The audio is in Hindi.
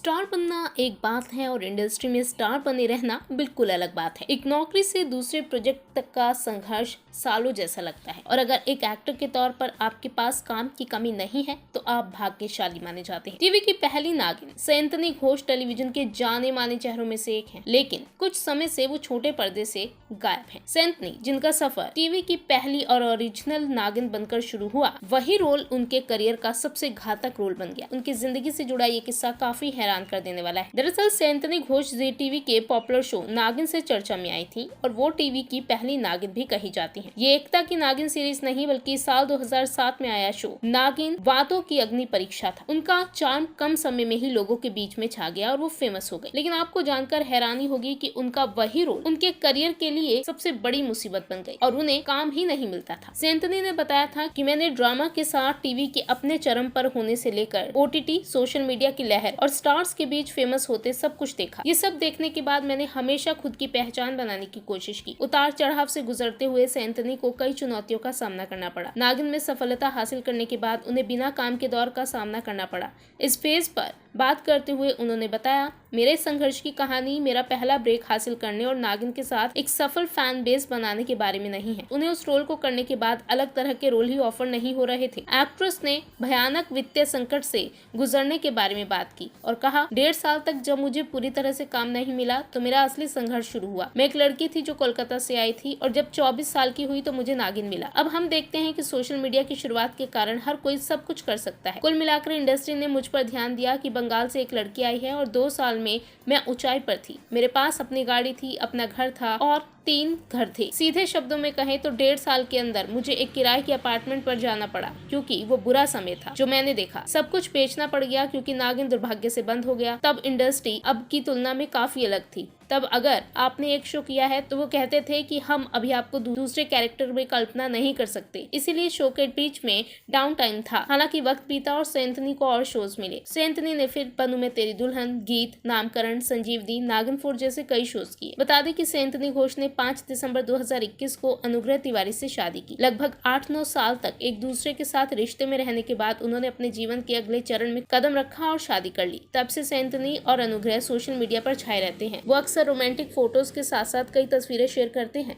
स्टार बनना एक बात है और इंडस्ट्री में स्टार बने रहना बिल्कुल अलग बात है। एक नौकरी से दूसरे प्रोजेक्ट तक का संघर्ष सालों जैसा लगता है और अगर एक एक्टर के तौर पर आपके पास काम की कमी नहीं है तो आप भाग्यशाली माने जाते हैं। टीवी की पहली नागिन सैंतनी घोष टेलीविजन के जाने माने चेहरों में से एक हैं, लेकिन कुछ समय से वो छोटे पर्दे से गायब हैं। सैंतनी, जिनका सफर टीवी की पहली और ओरिजिनल नागिन बनकर शुरू हुआ, वही रोल उनके करियर का सबसे घातक रोल बन गया। उनकी जिंदगी से जुड़ा ये किस्सा काफी हैरान कर देने वाला है। दरअसल सैंतनी घोष जी टीवी के पॉपुलर शो नागिन से चर्चा में आई थी और वो टीवी की पहली नागिन भी कही जाती हैं। ये एकता की नागिन सीरीज नहीं बल्कि साल 2007 में आया शो नागिन वादों की अग्नि परीक्षा था। उनका चार्म कम समय में ही लोगों के बीच में छा गया और वो फेमस हो गए। लेकिन आपको जानकर हैरानी होगी कि उनका वही रोल उनके करियर के लिए सबसे बड़ी मुसीबत बन गई और उन्हें काम ही नहीं मिलता था। सैंतनी ने बताया था कि मैंने ड्रामा के साथ टीवी के अपने चरम पर होने से लेकर OTT, सोशल मीडिया की लहर और स्टार्स के बीच फेमस होते सब कुछ देखा। ये सब देखने के बाद मैंने हमेशा खुद की पहचान बनाने की कोशिश की। उतार चढ़ाव से गुजरते हुए सैंतनी को कई चुनौतियों का सामना करना पड़ा। नागिन में सफलता हासिल करने के बाद उन्हें बिना काम के दौर का सामना करना पड़ा। इस फेज पर बात करते हुए उन्होंने बताया, मेरे संघर्ष की कहानी मेरा पहला ब्रेक हासिल करने और नागिन के साथ एक सफल फैन बेस बनाने के बारे में नहीं है। उन्हें उस रोल को करने के बाद अलग तरह के रोल ही ऑफर नहीं हो रहे थे। एक्ट्रेस ने भयानक वित्तीय संकट से गुजरने के बारे में बात की और कहा, 1.5 साल तक जब मुझे पूरी तरह से काम नहीं मिला तो मेरा असली संघर्ष शुरू हुआ। मैं एक लड़की थी जो कोलकाता से आई थी और जब 24 साल की हुई तो मुझे नागिन मिला। अब हम देखते हैं कि सोशल मीडिया की शुरुआत के कारण हर कोई सब कुछ कर सकता है। कुल मिलाकर इंडस्ट्री ने मुझ पर ध्यान दिया कि बंगाल से एक लड़की आई है और 2 साल में मैं ऊंचाई पर थी। मेरे पास अपनी गाड़ी थी, अपना घर था और 3 घर थे। सीधे शब्दों में कहें तो 1.5 साल के अंदर मुझे एक किराए के अपार्टमेंट पर जाना पड़ा क्योंकि वो बुरा समय था जो मैंने देखा। सब कुछ बेचना पड़ गया क्योंकि नागिन दुर्भाग्य से बंद हो गया। तब इंडस्ट्री अब की तुलना में काफी अलग थी। तब अगर आपने एक शो किया है तो वो कहते थे कि हम अभी आपको दूसरे कैरेक्टर में कल्पना नहीं कर सकते, इसीलिए शो के बीच में डाउन टाइम था। हालांकि वक्त बीता और सैंतनी को और शोज मिले। सैंतनी ने फिर बनूं मैं तेरी दुल्हन, गीत, नामकरण, संजीवनी, नागिन 4 जैसे कई शोज किए। बता दें कि सैंतनी घोष ने 5 दिसंबर 2021 को अनुग्रह तिवारी से शादी की। लगभग 8-9 साल तक एक दूसरे के साथ रिश्ते में रहने के बाद उन्होंने अपने जीवन के अगले चरण में कदम रखा और शादी कर ली। तब से सैंतनी और अनुग्रह सोशल मीडिया पर छाए रहते हैं। वो अक्सर रोमांटिक फोटोज के साथ साथ कई तस्वीरें शेयर करते हैं।